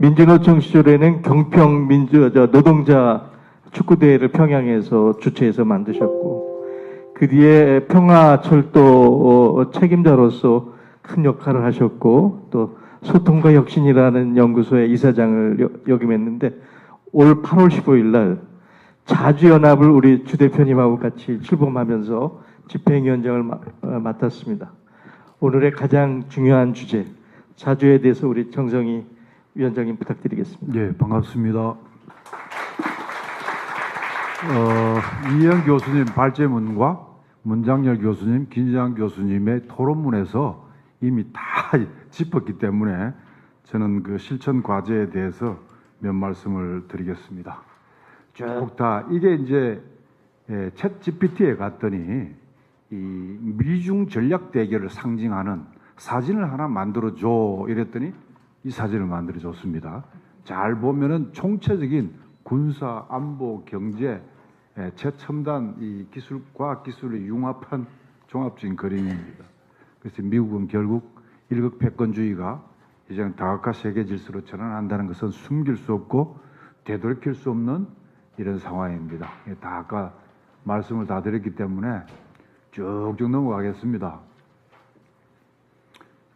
민주노총 시절에는 경평 노동자 축구대회를 평양에서 주최해서 만드셨고, 그 뒤에 평화철도 책임자로서 큰 역할을 하셨고, 또 소통과 혁신이라는 연구소의 이사장을 역임했는데, 올 8월 15일 날 자주연합을 우리 주 대표님하고 같이 출범하면서 집행위원장을 맡았습니다. 오늘의 가장 중요한 주제, 자주에 대해서 우리 정성희 위원장님 부탁드리겠습니다. 네, 반갑습니다. 이현 교수님 발제문과 문장열 교수님, 김지장 교수님의 토론문에서 이미 다 짚었기 때문에 저는 그 실천 과제에 대해서 몇 말씀을 드리겠습니다. 쭉 다 이게 이제 챗 GPT에 갔더니 이 미중 전략 대결을 상징하는 사진을 하나 만들어줘 이랬더니 이 사진을 만들어줬습니다. 잘 보면은 총체적인 군사, 안보, 경제, 최첨단 이 기술, 과학 기술을 융합한 종합적인 그림입니다. 그래서 미국은 결국 일극 패권주의가 이제는 다각화 세계 질서로 전환한다는 것은 숨길 수 없고 되돌이킬 수 없는 이런 상황입니다. 다 아까 말씀을 다 드렸기 때문에 쭉쭉 넘어가겠습니다.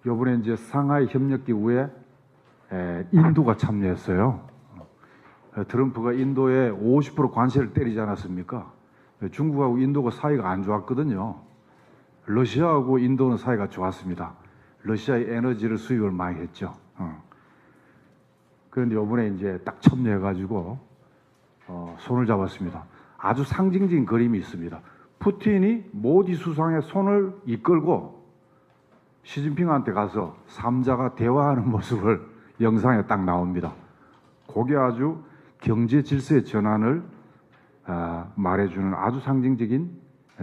이번에 이제 상하이 협력기구에 인도가 참여했어요. 트럼프가 인도에 50% 관세를 때리지 않았습니까? 중국하고 인도가 사이가 안 좋았거든요. 러시아하고 인도는 사이가 좋았습니다. 러시아의 에너지를 수입을 많이 했죠. 그런데 이번에 이제 딱 참여해가지고 손을 잡았습니다. 아주 상징적인 그림이 있습니다. 푸틴이 모디 수상의 손을 이끌고 시진핑한테 가서 삼자가 대화하는 모습을 영상에 딱 나옵니다. 그게 아주 경제 질서의 전환을 말해주는 아주 상징적인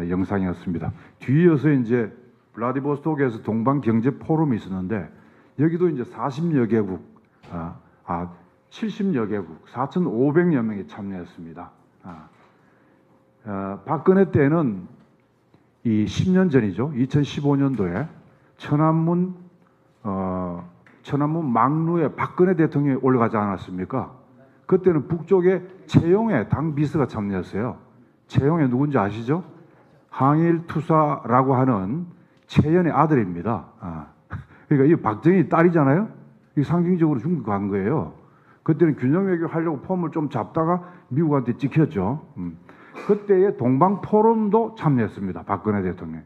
영상이었습니다. 뒤이어서 이제 블라디보스톡에서 동방 경제 포럼이 있었는데 여기도 이제 40여 개국, 70여 개국, 4,500여 명이 참여했습니다. 박근혜 때는 이 10년 전이죠. 2015년도에 천안문 막루에 박근혜 대통령이 올라가지 않았습니까? 그때는 북쪽에 최용해 당 비서가 참여했어요. 최용해 누군지 아시죠? 항일투사라고 하는 최연의 아들입니다. 그러니까 이 박정희 딸이잖아요. 이 상징적으로 중국 간 거예요. 그때는 균형 외교 하려고 폼을 좀 잡다가 미국한테 찍혔죠. 그때의 동방 포럼도 참여했습니다. 박근혜 대통령.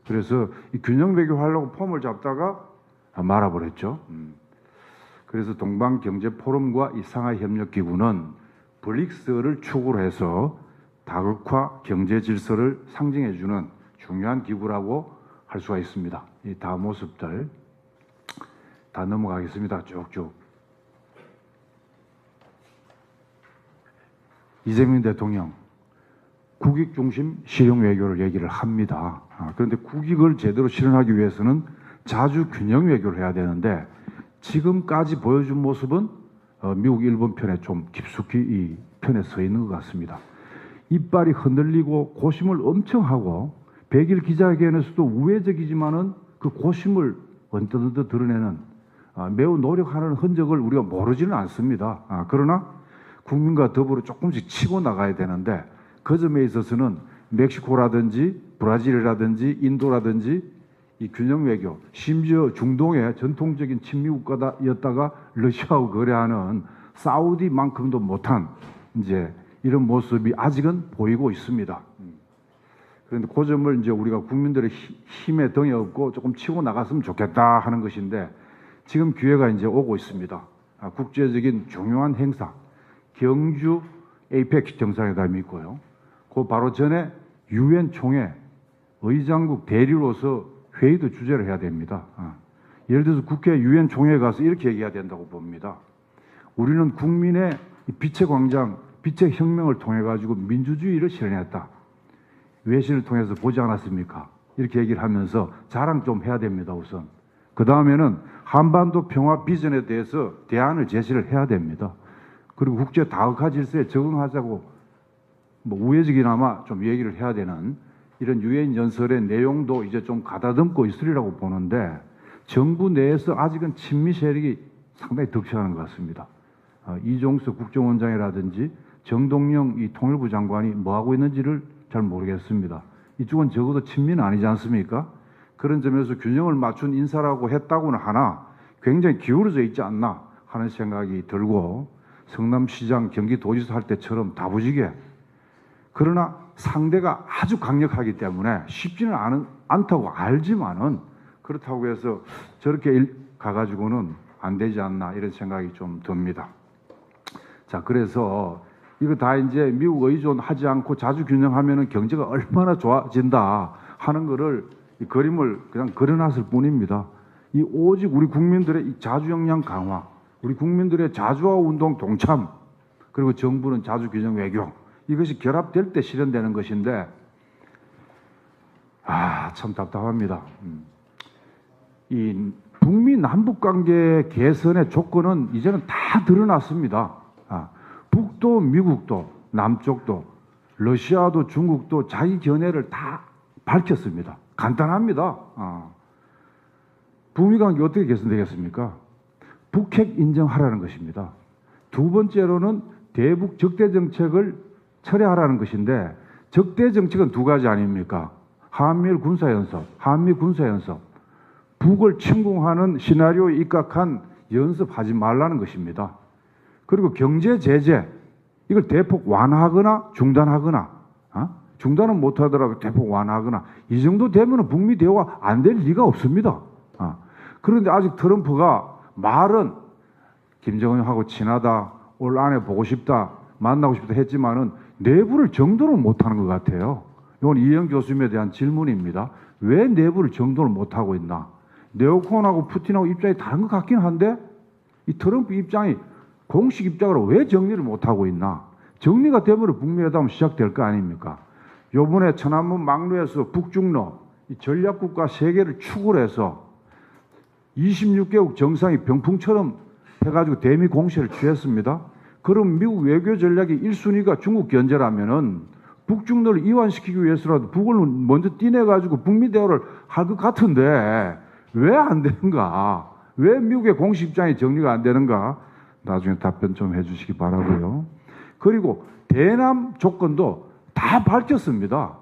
그래서 이 균형 외교 하려고 폼을 잡다가 말아버렸죠. 그래서 동방 경제 포럼과 이 상하이 협력 기구는 브릭스를 축으로 해서 다극화 경제 질서를 상징해 주는 중요한 기구라고 할 수가 있습니다. 이 다음 모습들 다 넘어가겠습니다. 쭉쭉. 이재명 대통령 국익 중심 실용 외교를 얘기를 합니다. 그런데 국익을 제대로 실현하기 위해서는 자주 균형 외교를 해야 되는데 지금까지 보여준 모습은 미국 일본 편에 좀 깊숙이 이 편에 서 있는 것 같습니다. 이빨이 흔들리고 고심을 엄청 하고 백일 기자회견에서도 우회적이지만은 그 고심을 언뜻언뜻 드러내는 매우 노력하는 흔적을 우리가 모르지는 않습니다. 그러나 국민과 더불어 조금씩 치고 나가야 되는데 그 점에 있어서는 멕시코라든지 브라질이라든지 인도라든지 이 균형 외교, 심지어 중동의 전통적인 친미국가였다가 러시아하고 거래하는 사우디만큼도 못한 이제 이런 모습이 아직은 보이고 있습니다. 그런데 그 점을 이제 우리가 국민들의 힘에 덩이 없고 조금 치고 나갔으면 좋겠다 하는 것인데 지금 기회가 이제 오고 있습니다. 국제적인 중요한 행사, 경주 에이펙 정상회담이 있고요. 그 바로 전에 유엔 총회 의장국 대리로서 회의도 주재를 해야 됩니다. 예를 들어서 국회 유엔 총회에 가서 이렇게 얘기해야 된다고 봅니다. 우리는 국민의 빛의 광장, 빛의 혁명을 통해 가지고 민주주의를 실현했다. 외신을 통해서 보지 않았습니까? 이렇게 얘기를 하면서 자랑 좀 해야 됩니다. 우선. 그 다음에는 한반도 평화 비전에 대해서 대안을 제시를 해야 됩니다. 그리고 국제 다각화 질서에 적응하자고 우회적이나마 좀 얘기를 해야 되는 이런 유엔 연설의 내용도 이제 좀 가다듬고 있으리라고 보는데 정부 내에서 아직은 친미 세력이 상당히 덕시하는 것 같습니다. 이종석 국정원장이라든지 정동영 이 통일부 장관이 뭐하고 있는지를 잘 모르겠습니다. 이쪽은 적어도 친미는 아니지 않습니까? 그런 점에서 균형을 맞춘 인사라고 했다고는 하나 굉장히 기울어져 있지 않나 하는 생각이 들고, 성남시장 경기도지사 할 때처럼 다부지게, 그러나 상대가 아주 강력하기 때문에 쉽지는 않다고 알지만은 그렇다고 해서 저렇게 가가지고는 안 되지 않나 이런 생각이 좀 듭니다. 자, 그래서 이거 다 이제 미국 의존하지 않고 자주 균형하면은 경제가 얼마나 좋아진다 하는 거를 이 그림을 그냥 그려놨을 뿐입니다. 이 오직 우리 국민들의 이 자주 역량 강화, 우리 국민들의 자주화 운동 동참, 그리고 정부는 자주 균형 외교, 이것이 결합될 때 실현되는 것인데, 참 답답합니다. 이 북미 남북 관계 개선의 조건은 이제는 다 드러났습니다. 북도 미국도 남쪽도 러시아도 중국도 자기 견해를 다 밝혔습니다. 간단합니다. 북미 관계 어떻게 개선되겠습니까? 북핵 인정하라는 것입니다. 두 번째로는 대북 적대 정책을 철회하라는 것인데, 적대 정책은 두 가지 아닙니까? 한미일 군사연습, 한미 군사연습, 북을 침공하는 시나리오에 입각한 연습하지 말라는 것입니다. 그리고 경제 제재, 이걸 대폭 완화하거나 중단하거나, 중단은 못하더라도 대폭 완화하거나, 이 정도 되면 북미 대화가 안 될 리가 없습니다. 그런데 아직 트럼프가 말은 김정은하고 친하다, 올 안에 보고 싶다, 만나고 싶다 했지만은 내부를 정도는 못하는 것 같아요. 이건 이영 교수님에 대한 질문입니다. 왜 내부를 정도를 못하고 있나? 네오콘하고 푸틴하고 입장이 다른 것 같긴 한데, 이 트럼프 입장이 공식 입장으로 왜 정리를 못하고 있나? 정리가 되면 북미회담 시작될 거 아닙니까? 요번에 천안문 막루에서 북중러 이 전략국가 3개를 축을 해서 26개국 정상이 병풍처럼 해가지고 대미 공세를 취했습니다. 그럼 미국 외교 전략의 1순위가 중국 견제라면은 북중러를 이완시키기 위해서라도 북을 먼저 띄내가지고 북미 대화를 할 것 같은데 왜 안 되는가? 왜 미국의 공식 입장이 정리가 안 되는가? 나중에 답변 좀 해주시기 바라고요. 그리고 대남 조건도 다 밝혔습니다.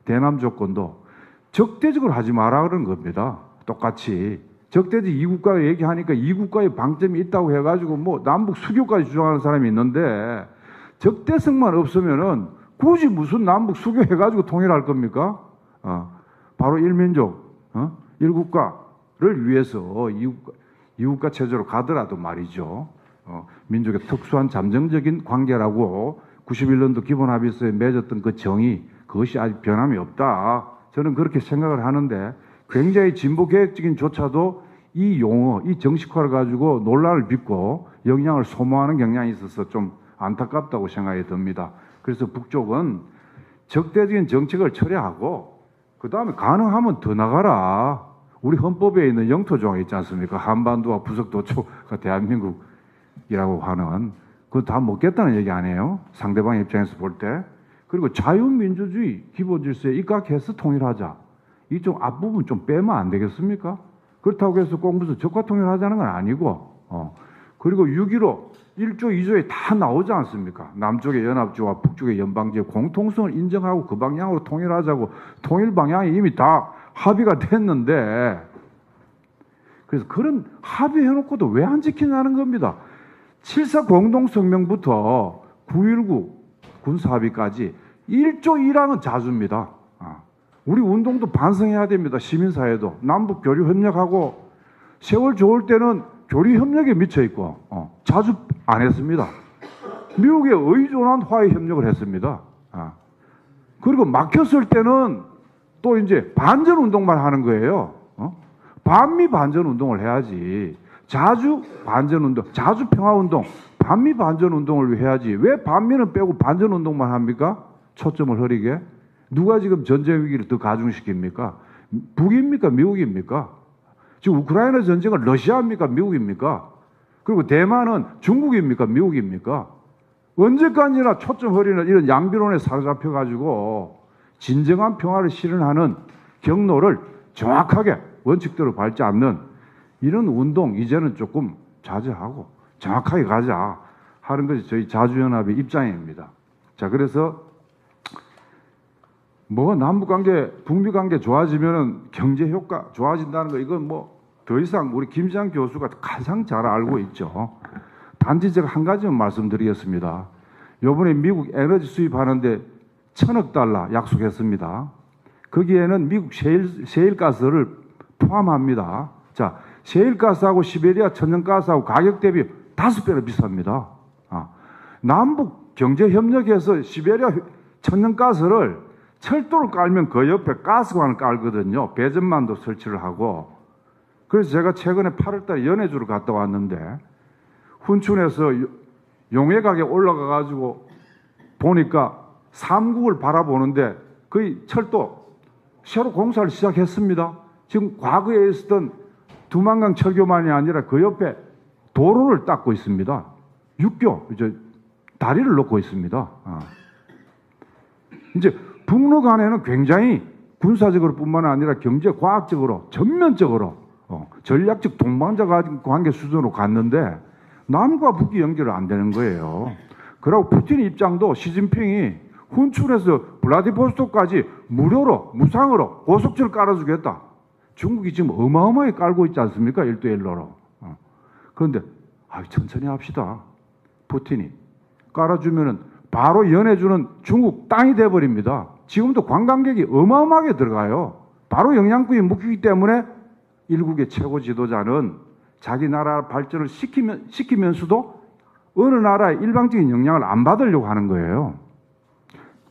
대남 조건도 적대적으로 하지 마라 그런 겁니다. 똑같이 적대적 이국가 얘기하니까 이국가의 방점이 있다고 해가지고 뭐 남북 수교까지 주장하는 사람이 있는데, 적대성만 없으면은 굳이 무슨 남북 수교 해가지고 통일할 겁니까? 바로 일민족, 일국가를 위해서 이국가 체제로 가더라도 말이죠. 민족의 특수한 잠정적인 관계라고 91년도 기본합의서에 맺었던 그 정의, 그것이 아직 변함이 없다. 저는 그렇게 생각을 하는데, 굉장히 진보개혁적인 조차도 이 용어, 이 정식화를 가지고 논란을 빚고 영향을 소모하는 경향이 있어서 좀 안타깝다고 생각이 듭니다. 그래서 북쪽은 적대적인 정책을 철회하고, 그 다음에 가능하면 더 나가라. 우리 헌법에 있는 영토 조항 있지 않습니까? 한반도와 부속도초가 대한민국이라고 하는, 그거 다 먹겠다는 얘기 아니에요? 상대방 입장에서 볼 때. 그리고 자유민주주의 기본질서에 입각해서 통일하자. 이쪽 앞부분 좀 빼면 안 되겠습니까? 그렇다고 해서 꼭 무슨 적화통일하자는 건 아니고, 그리고 6.15 1조 2조에 다 나오지 않습니까? 남쪽의 연합주와 북쪽의 연방주의 공통성을 인정하고 그 방향으로 통일하자고, 통일 방향이 이미 다 합의가 됐는데, 그래서 그런 합의해놓고도 왜 안 지키냐는 겁니다. 7.4 공동성명부터 9.19 군사합의까지 1조 1항은 자주입니다. 우리 운동도 반성해야 됩니다. 시민사회도. 남북 교류 협력하고, 세월 좋을 때는 교류 협력에 미쳐 있고, 자주 안 했습니다. 미국에 의존한 화해 협력을 했습니다. 그리고 막혔을 때는 또 이제 반전 운동만 하는 거예요. 반미 반전 운동을 해야지. 자주 반전 운동, 자주 평화 운동, 반미 반전 운동을 해야지. 왜 반미는 빼고 반전 운동만 합니까? 초점을 흐리게. 누가 지금 전쟁 위기를 더 가중시킵니까? 북입니까? 미국입니까? 지금 우크라이나 전쟁은 러시아입니까? 미국입니까? 그리고 대만은 중국입니까? 미국입니까? 언제까지나 초점 흐리는 이런 양비론에 사로잡혀가지고 진정한 평화를 실현하는 경로를 정확하게 원칙대로 밟지 않는 이런 운동, 이제는 조금 자제하고 정확하게 가자 하는 것이 저희 자주연합의 입장입니다. 자, 그래서 뭐 남북관계, 북미관계 좋아지면은 경제 효과 좋아진다는 거 이건 뭐 더 이상 우리 김지한 교수가 가장 잘 알고 있죠. 단지 제가 한 가지만 말씀드리겠습니다. 이번에 미국 에너지 수입하는데 $1,000억 약속했습니다. 거기에는 미국 셰일가스를 포함합니다. 자, 셰일가스하고 시베리아 천연가스하고 가격 대비 5배나 비쌉니다. 남북 경제협력에서 시베리아 천연가스를 철도를 깔면 그 옆에 가스관을 깔거든요. 배전만도 설치를 하고. 그래서 제가 최근에 8월달에 연해주를 갔다 왔는데 훈춘에서 용해각에 올라가가지고 보니까 삼국을 바라보는데 거의 철도 새로 공사를 시작했습니다. 지금 과거에 있었던 두만강 철교만이 아니라 그 옆에 도로를 닦고 있습니다. 육교, 이제 다리를 놓고 있습니다. 이제 북러 간에는 굉장히 군사적으로 뿐만 아니라 경제 과학적으로 전면적으로 전략적 동반자 관계 수준으로 갔는데 남과 북이 연결이 안 되는 거예요. 그리고 푸틴 입장도 시진핑이 훈춘에서 블라디보스토크까지 무료로 무상으로 고속철 깔아주겠다. 중국이 지금 어마어마하게 깔고 있지 않습니까? 일대일로로. 그런데 천천히 합시다. 푸틴이 깔아주면은 바로 연해주는 중국 땅이 돼버립니다. 지금도 관광객이 어마어마하게 들어가요. 바로 영향권이 묶이기 때문에 일국의 최고 지도자는 자기 나라 발전을 시키면서도 어느 나라의 일방적인 영향을 안 받으려고 하는 거예요.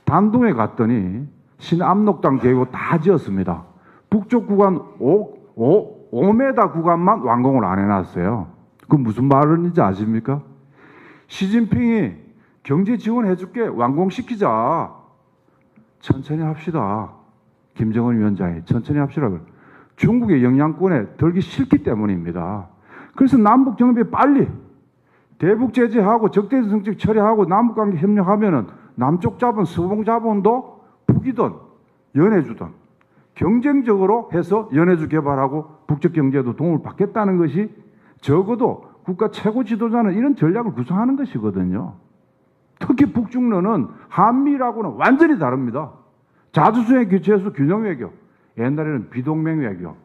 단동에 갔더니 신압록당 계곡 다 지었습니다. 북쪽 구간 5m 구간만 완공을 안 해놨어요. 그 무슨 말인지 아십니까? 시진핑이 경제 지원해줄게 완공시키자. 천천히 합시다. 김정은 위원장이 천천히 합시다. 중국의 영향권에 들기 싫기 때문입니다. 그래서 남북 정비 빨리 대북 제재하고 적대적 정책 처리하고 남북관계 협력하면은 남쪽 자본, 서봉 자본도 북이든 연해주든 경쟁적으로 해서 연해주 개발하고 북적 경제도 도움을 받겠다는 것이 적어도 국가 최고 지도자는 이런 전략을 구성하는 것이거든요. 특히 북중러는 한미라고는 완전히 다릅니다. 자주수의 규칙에서 균형 외교, 옛날에는 비동맹 외교,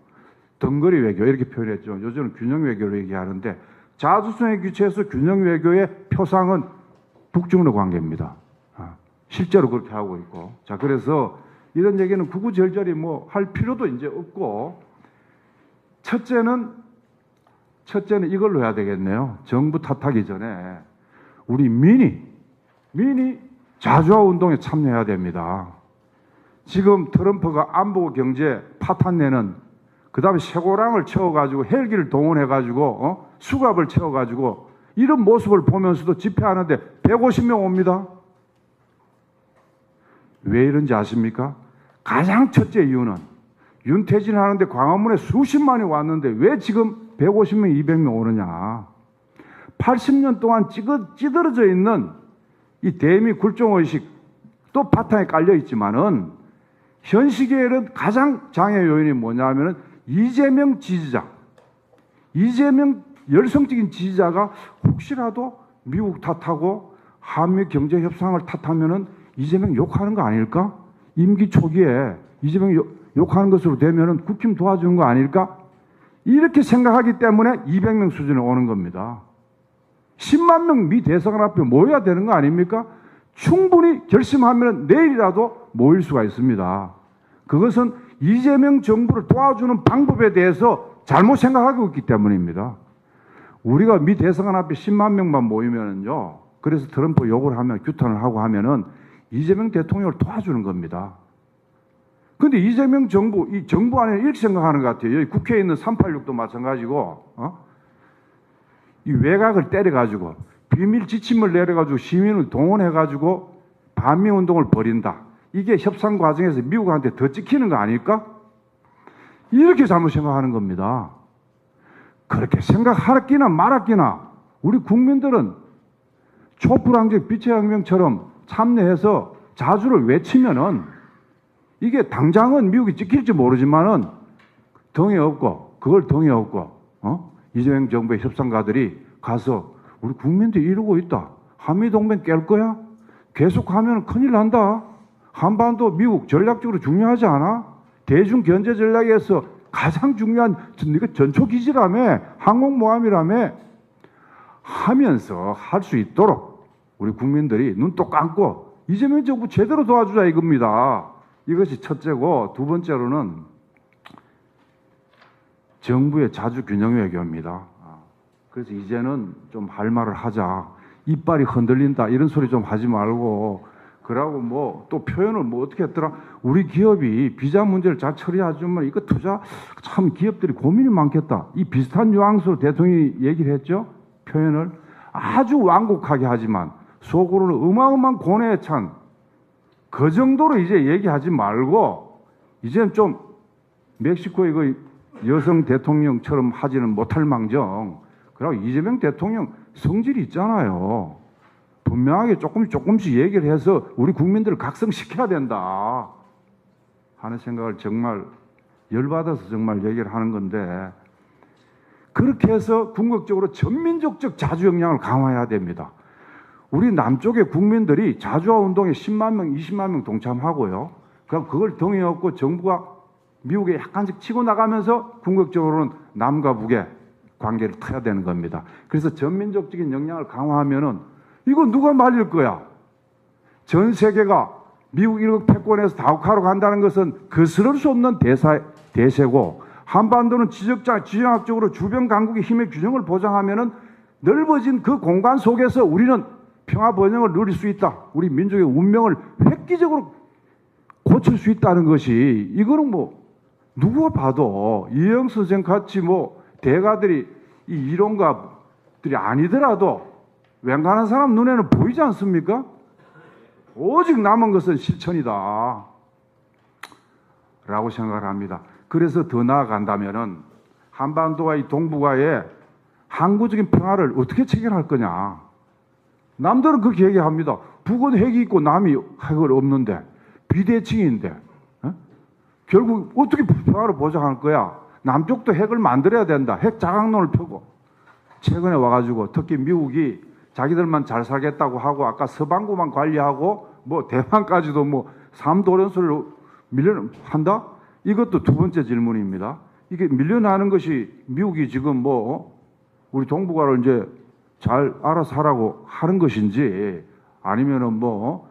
덩거리 외교 이렇게 표현했죠. 요즘은 균형 외교로 얘기하는데 자주성의 규칙에서 균형 외교의 표상은 북중러 관계입니다. 실제로 그렇게 하고 있고. 자, 그래서 이런 얘기는 구구절절히 뭐 할 필요도 이제 없고 첫째는 이걸로 해야 되겠네요. 정부 탓하기 전에 우리 민이 자주화 운동에 참여해야 됩니다. 지금 트럼프가 안보 경제 파탄 내는 그 다음에 쇠고랑을 채워가지고 헬기를 동원해가지고 수갑을 채워가지고 이런 모습을 보면서도 집회하는데 150명 옵니다. 왜 이런지 아십니까? 가장 첫째 이유는 윤태진 하는데 광화문에 수십만이 왔는데 왜 지금 150명, 200명 오느냐. 80년 동안 찌들어져 있는 이 대미 굴종의식 또 바탕에 깔려 있지만은 현 시기에는 가장 장애 요인이 뭐냐 하면은 이재명 지지자, 이재명 열성적인 지지자가 혹시라도 미국 탓하고 한미 경제 협상을 탓하면은 이재명 욕하는 거 아닐까? 임기 초기에 이재명 욕하는 것으로 되면은 국힘 도와주는 거 아닐까? 이렇게 생각하기 때문에 200명 수준에 오는 겁니다. 10만 명 미 대사관 앞에 모여야 되는 거 아닙니까? 충분히 결심하면 내일이라도 모일 수가 있습니다. 그것은 이재명 정부를 도와주는 방법에 대해서 잘못 생각하고 있기 때문입니다. 우리가 미 대사관 앞에 10만 명만 모이면은요, 그래서 트럼프 욕을 하면, 규탄을 하고 하면은 이재명 대통령을 도와주는 겁니다. 근데 이재명 정부, 이 정부 안에 이렇게 생각하는 것 같아요. 여기 국회에 있는 386도 마찬가지고, 이 외곽을 때려가지고, 비밀 지침을 내려가지고 시민을 동원해가지고 반미운동을 벌인다. 이게 협상 과정에서 미국한테 더 찍히는 거 아닐까? 이렇게 잘못 생각하는 겁니다. 그렇게 생각하기나 말았기나 우리 국민들은 촛불항쟁 빛의 혁명처럼 참여해서 자주를 외치면은 이게 당장은 미국이 찍힐지 모르지만은 덩이 없고 그걸 덩이 없고 이재명 정부의 협상가들이 가서 우리 국민들이 이러고 있다. 한미동맹 깰 거야? 계속하면 큰일 난다. 한반도 미국 전략적으로 중요하지 않아? 대중 견제 전략에서 가장 중요한 전초기지라며 항공모함이라며 하면서 할 수 있도록 우리 국민들이 눈 또 감고 이재명 정부 제대로 도와주자 이겁니다. 이것이 첫째고, 두 번째로는 정부의 자주 균형 외교입니다. 그래서 이제는 좀 할 말을 하자. 이빨이 흔들린다 이런 소리 좀 하지 말고, 그러고 뭐 또 표현을 뭐 어떻게 했더라. 우리 기업이 비자 문제를 잘 처리하지만 이거 투자 참 기업들이 고민이 많겠다. 이 비슷한 뉘앙스로 대통령이 얘기를 했죠. 표현을 아주 완곡하게 하지만 속으로는 어마어마한 고뇌에 찬 그 정도로 이제 얘기하지 말고, 이제는 좀 멕시코의 그 여성 대통령처럼 하지는 못할 망정, 그리고 이재명 대통령 성질이 있잖아요. 분명하게 조금씩 얘기를 해서 우리 국민들을 각성시켜야 된다 하는 생각을 정말 열받아서 정말 얘기를 하는 건데, 그렇게 해서 궁극적으로 전민족적 자주 역량을 강화해야 됩니다. 우리 남쪽의 국민들이 자주화 운동에 10만 명, 20만 명 동참하고요. 그럼 그걸 동의 얻고 정부가 미국에 약간씩 치고 나가면서 궁극적으로는 남과 북의 관계를 터야 되는 겁니다. 그래서 전민족적인 역량을 강화하면은 이거 누가 말릴 거야? 전 세계가 미국 일국 패권에서 다국화로 간다는 것은 거스를 수 없는 대세고, 한반도는 지정학적으로 주변 강국의 힘의 균형을 보장하면은 넓어진 그 공간 속에서 우리는 평화 번영을 누릴 수 있다. 우리 민족의 운명을 획기적으로 고칠 수 있다는 것이, 이거는 뭐 누가 봐도 이영 선생 같이 뭐 대가들이 이 이론가들이 아니더라도 웬간한 사람 눈에는 보이지 않습니까? 오직 남은 것은 실천이다 라고 생각을 합니다. 그래서 더 나아간다면은 한반도와 이 동북아의 항구적인 평화를 어떻게 체결할 거냐. 남들은 그렇게 얘기합니다. 북은 핵이 있고 남이 핵을 없는데, 비대칭인데, 결국 어떻게 평화를 보장할 거야? 남쪽도 핵을 만들어야 된다. 핵 자강론을 펴고, 최근에 와가지고 특히 미국이 자기들만 잘 살겠다고 하고, 아까 서반구만 관리하고 뭐 대만까지도 뭐 3도련설로 밀려한다? 이것도 두 번째 질문입니다. 이게 밀려나는 것이 미국이 지금 뭐 우리 동북아를 이제 잘 알아서 하라고 하는 것인지, 아니면은 뭐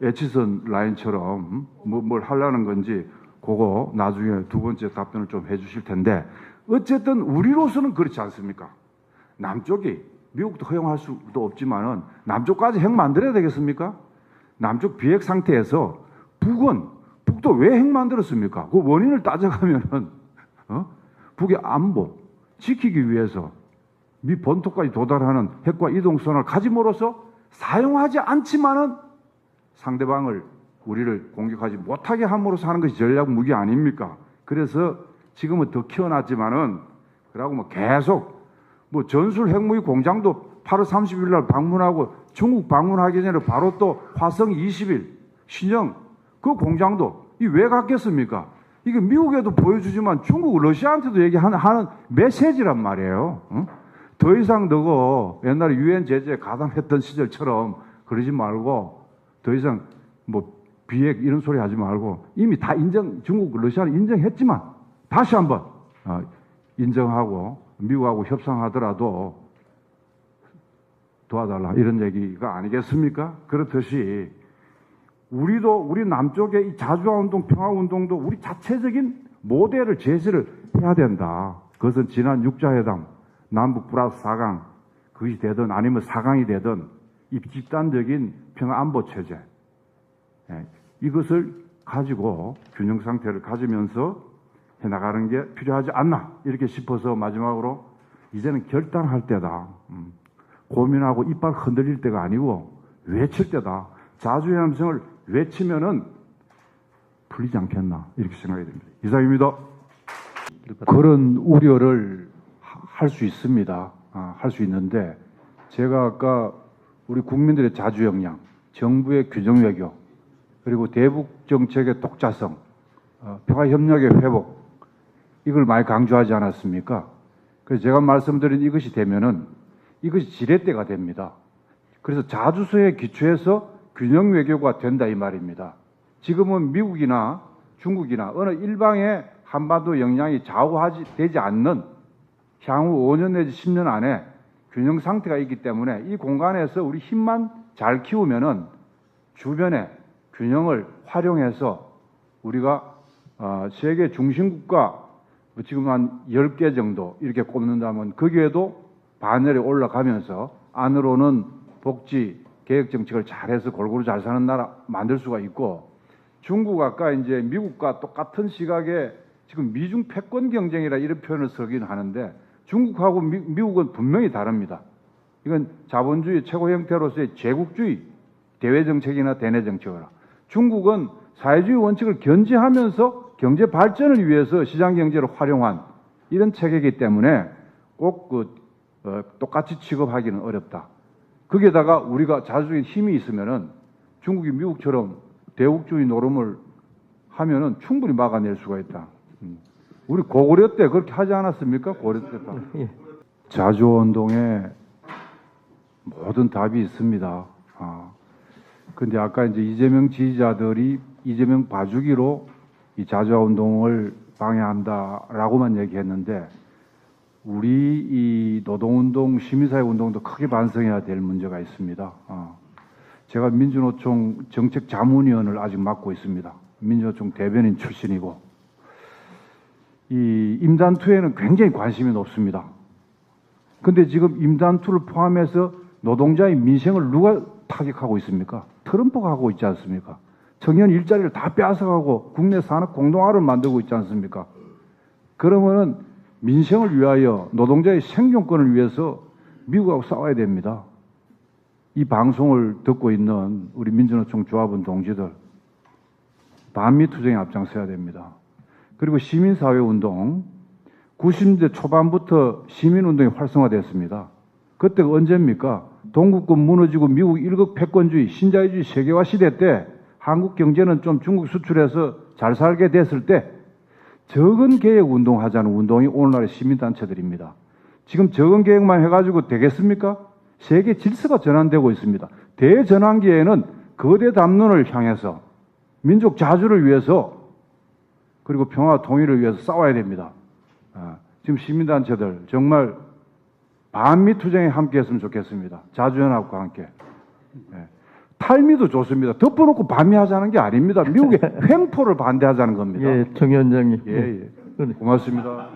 에치선 라인처럼 뭘 하려는 건지, 그거 나중에 두 번째 답변을 좀 해주실 텐데, 어쨌든 우리로서는 그렇지 않습니까? 남쪽이 미국도 허용할 수도 없지만은 남쪽까지 핵 만들어야 되겠습니까? 남쪽 비핵 상태에서 북도 왜 핵 만들었습니까? 그 원인을 따져가면은 북의 안보 지키기 위해서 미 본토까지 도달하는 핵과 이동선을 가짐으로써 사용하지 않지만은 상대방을, 우리를 공격하지 못하게 함으로써 하는 것이 전략 무기 아닙니까? 그래서 지금은 더 키워놨지만은, 그러고 뭐 계속 뭐 전술 핵무기 공장도 8월 30일 날 방문하고, 중국 방문하기 전에 바로 또 화성 20일 신형 그 공장도 이 왜 갔겠습니까? 이게 미국에도 보여주지만 중국, 러시아한테도 얘기하는 메시지란 말이에요. 응? 더 이상 너고 옛날에 유엔 제재에 가담했던 시절처럼 그러지 말고, 더 이상 뭐 비핵 이런 소리 하지 말고, 이미 다 중국, 러시아는 인정했지만 다시 한번 인정하고 미국하고 협상하더라도 도와달라 이런 얘기가 아니겠습니까? 그렇듯이 우리 남쪽의 이 자주화 운동, 평화 운동도 우리 자체적인 모델을 제시를 해야 된다. 그것은 지난 6자회담, 남북 플러스 4강, 그것이 되든 아니면 4강이 되든 이 집단적인 평화 안보 체제, 이것을 가지고 균형 상태를 가지면서 해나가는 게 필요하지 않나 이렇게 싶어서, 마지막으로 이제는 결단할 때다. 고민하고 이빨 흔들릴 때가 아니고 외칠 때다. 자주의 함성을 외치면은 풀리지 않겠나 이렇게 생각이 됩니다. 이상입니다. 그런 우려를 할 수 있습니다. 할 수 있는데, 제가 아까 우리 국민들의 자주 역량, 정부의 규정 외교, 그리고 대북 정책의 독자성, 평화 협력의 회복, 이걸 많이 강조하지 않았습니까? 그래서 제가 말씀드린 이것이 되면은 이것이 지렛대가 됩니다. 그래서 자주서에 기초해서 균형 외교가 된다 이 말입니다. 지금은 미국이나 중국이나 어느 일방의 한반도 영향이 되지 않는 향후 5년 내지 10년 안에 균형 상태가 있기 때문에 이 공간에서 우리 힘만 잘 키우면은 주변에 균형을 활용해서 우리가 세계 중심국가 지금 한 10개 정도 이렇게 꼽는다면 거기에도 반열에 올라가면서 안으로는 복지 개혁 정책을 잘해서 골고루 잘 사는 나라 만들 수가 있고 중국 아까 이제 미국과 똑같은 시각에 지금 미중 패권 경쟁이라 이런 표현을 쓰긴 하는데 중국하고 미국은 분명히 다릅니다. 이건 자본주의 최고 형태로서의 제국주의 대외 정책이나 대내 정책이라. 중국은 사회주의 원칙을 견지하면서 경제 발전을 위해서 시장 경제를 활용한 이런 체계이기 때문에 꼭 똑같이 취급하기는 어렵다. 거기에다가 우리가 자주적인 힘이 있으면은 중국이 미국처럼 대국주의 노름을 하면은 충분히 막아낼 수가 있다. 우리 고구려 때 그렇게 하지 않았습니까? 고구려 때. 예. 자주운동에 모든 답이 있습니다. 근데 아까 이제 이재명 지지자들이 이재명 봐주기로 이 자주운동을 방해한다라고만 얘기했는데 우리 이 노동운동, 시민사회운동도 크게 반성해야 될 문제가 있습니다. 제가 민주노총 정책자문위원을 아직 맡고 있습니다. 민주노총 대변인 출신이고 이 임단투에는 굉장히 관심이 높습니다. 근데 지금 임단투를 포함해서 노동자의 민생을 누가 타격하고 있습니까? 트럼프가 하고 있지 않습니까? 청년 일자리를 다 빼앗아가고 국내 산업 공동화를 만들고 있지 않습니까? 그러면은 민생을 위하여 노동자의 생존권을 위해서 미국하고 싸워야 됩니다. 이 방송을 듣고 있는 우리 민주노총 조합원 동지들 반미 투쟁에 앞장서야 됩니다. 그리고 시민사회운동 90년대 초반부터 시민운동이 활성화됐습니다. 그때가 언제입니까? 동국권 무너지고 미국 일극 패권주의, 신자유주의 세계화 시대 때 한국 경제는 좀 중국 수출해서 잘 살게 됐을 때 적은 계획 운동하자는 운동이 오늘날의 시민단체들입니다. 지금 적은 계획만 해가지고 되겠습니까? 세계 질서가 전환되고 있습니다. 대전환기에는 거대 담론을 향해서 민족 자주를 위해서 그리고 평화 통일을 위해서 싸워야 됩니다. 지금 시민단체들 정말 반미 투쟁에 함께 했으면 좋겠습니다. 자주연합과 함께. 탈미도 좋습니다. 덮어놓고 반미하자는 게 아닙니다. 미국의 횡포를 반대하자는 겁니다. 예, 정 위원장님. 예. 고맙습니다.